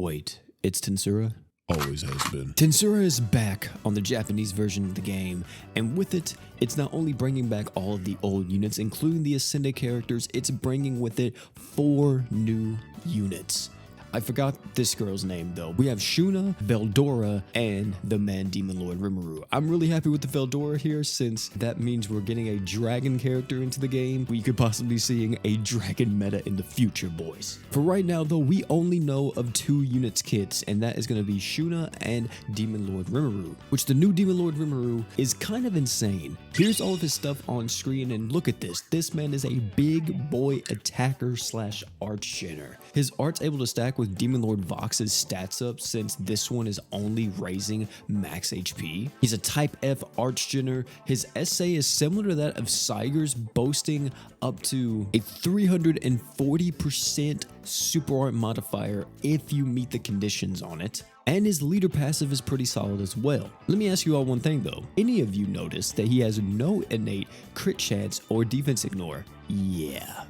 Wait, it's Tensura? Always has been. Tensura is back on the Japanese version of the game, and with it, it's not only bringing back all of the old units, including the Ascended characters, it's bringing with it 4 new units. I forgot this girl's name though. We have Shuna, Veldora, and the man Demon Lord Rimuru. I'm really happy with the Veldora here since that means we're getting a dragon character into the game. We could possibly be seeing a dragon meta in the future, boys. For right now though, we only know of 2 units kits, and that is going to be Shuna and Demon Lord Rimuru, which the new Demon Lord Rimuru is kind of insane. Here's all of his stuff on screen, and look at this. This man is a big boy attacker slash archgener. His art's able to stack with Demon Lord Vox's stats up since this one is only raising max HP. He's a type F archgener. His SA is similar to that of Saiger's, boasting up to a 340% super art modifier if you meet the conditions on it. And his leader passive is pretty solid as well. Let me ask you all one thing though. Any of you notice that he has no innate crit chance or defense ignore? Yeah,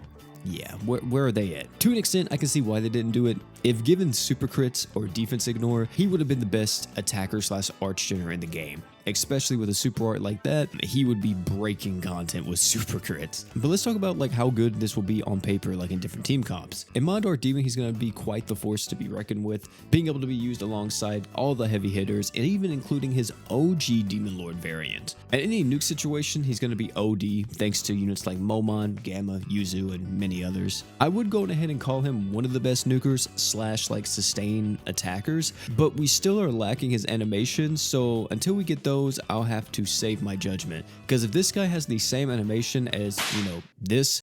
where are they at? To an extent, I can see why they didn't do it. If given super crits or defense ignore, he would have been the best attacker slash archgener in the game. Especially with a super art like that, he would be breaking content with super crits. But let's talk about like how good this will be on paper, like in different team comps. In Mod Art Demon, he's going to be quite the force to be reckoned with, being able to be used alongside all the heavy hitters and even including his OG Demon Lord variant. At any nuke situation, he's going to be OD thanks to units like Momon, Gamma, Yuzu, and many others. I would go ahead and call him one of the best nukers slash like sustain attackers, but we still are lacking his animations, so until we get those, I'll have to save my judgment. Because if this guy has the same animation as, this,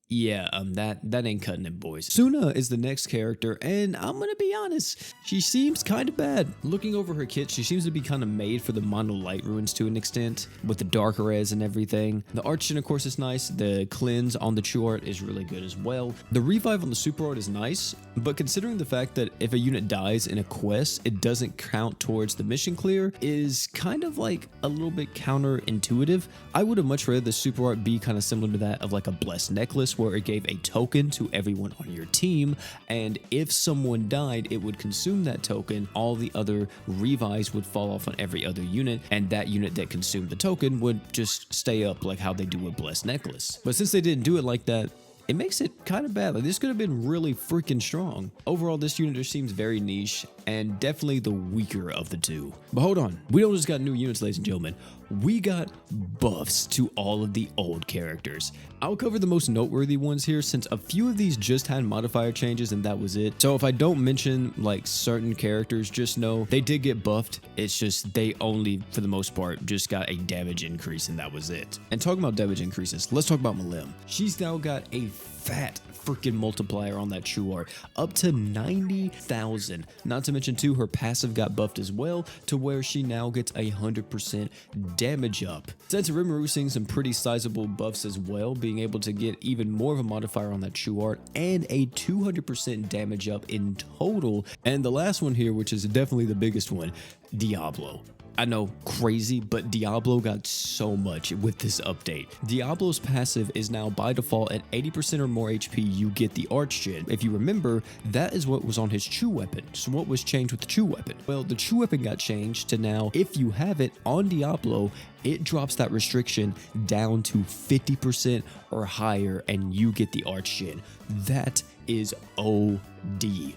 yeah, that ain't cutting it, boys. Shuna is the next character, and I'm gonna be honest, she seems kind of bad. Looking over her kit, she seems to be kind of made for the Mono Light ruins to an extent, with the dark res and everything. The archgen, of course, is nice. The cleanse on the true art is really good as well. The revive on the super art is nice, but considering the fact that if a unit dies in a quest, it doesn't count towards the mission clear, is kind of like a little bit counterintuitive. I would have much rather the super art be kind of similar to that of like a blessed necklace, where it gave a token to everyone on your team, and if someone died, it would consume that token. All the other revives would fall off on every other unit, and that unit that consumed the token would just stay up like how they do with Blessed Necklace. But since they didn't do it like that, it makes it kind of bad. Like, this could have been really freaking strong. Overall, this unit just seems very niche and definitely the weaker of the 2. But hold on, we don't just got new units, ladies and gentlemen. We got buffs to all of the old characters. I'll cover the most noteworthy ones here since a few of these just had modifier changes and that was it. So if I don't mention like certain characters, just know they did get buffed. It's just they only, for the most part, just got a damage increase and that was it. And talking about damage increases, let's talk about Malim. She's now got a fat freaking multiplier on that true art, up to 90,000. Not to mention too, her passive got buffed as well to where she now gets 100% damage up. Since Rimuru seeing some pretty sizable buffs as well, being able to get even more of a modifier on that true art and a 200% damage up in total. And the last one here, which is definitely the biggest one, Diablo. I know, crazy, but Diablo got so much with this update. Diablo's passive is now by default at 80% or more HP, you get the Archgen. If you remember, that is what was on his True Weapon. So what was changed with the True Weapon? Well, the True Weapon got changed to now, if you have it on Diablo, it drops that restriction down to 50% or higher and you get the Archgen. That is OD.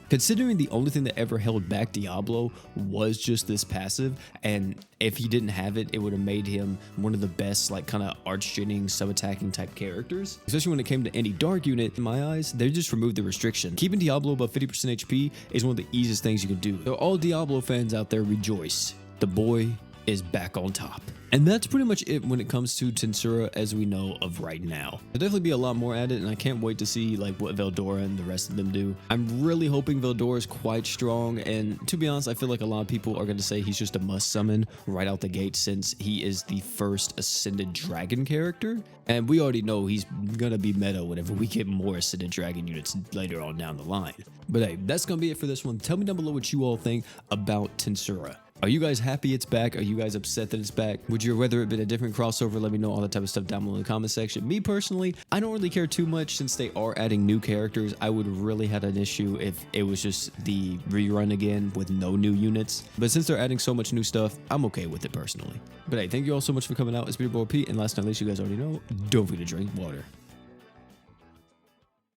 Considering the only thing that ever held back Diablo was just this passive, and if he didn't have it, it would have made him one of the best like kind of archgenning, sub-attacking type characters. Especially when it came to any dark unit, in my eyes, they just removed the restriction. Keeping Diablo above 50% HP is one of the easiest things you can do. So all Diablo fans out there, rejoice. The boy is back on top. And that's pretty much it when it comes to Tensura as we know of right now. There'll definitely be a lot more at it, and I can't wait to see like what Veldora and the rest of them do. I'm really hoping Veldora is quite strong, and to be honest, I feel like a lot of people are going to say he's just a must summon right out the gate since he is the first Ascended Dragon character. And we already know he's going to be meta whenever we get more Ascended Dragon units later on down the line. But hey, that's going to be it for this one. Tell me down below what you all think about Tensura. Are you guys happy it's back? Are you guys upset that it's back? Would you rather it been a different crossover? Let me know all that type of stuff down below in the comment section. Me personally, I don't really care too much since they are adding new characters. I would really had an issue if it was just the rerun again with no new units. But since they're adding so much new stuff, I'm okay with it personally. But hey, thank you all so much for coming out. It's been your boy Pete, and last but not least, you guys already know, don't forget to drink water.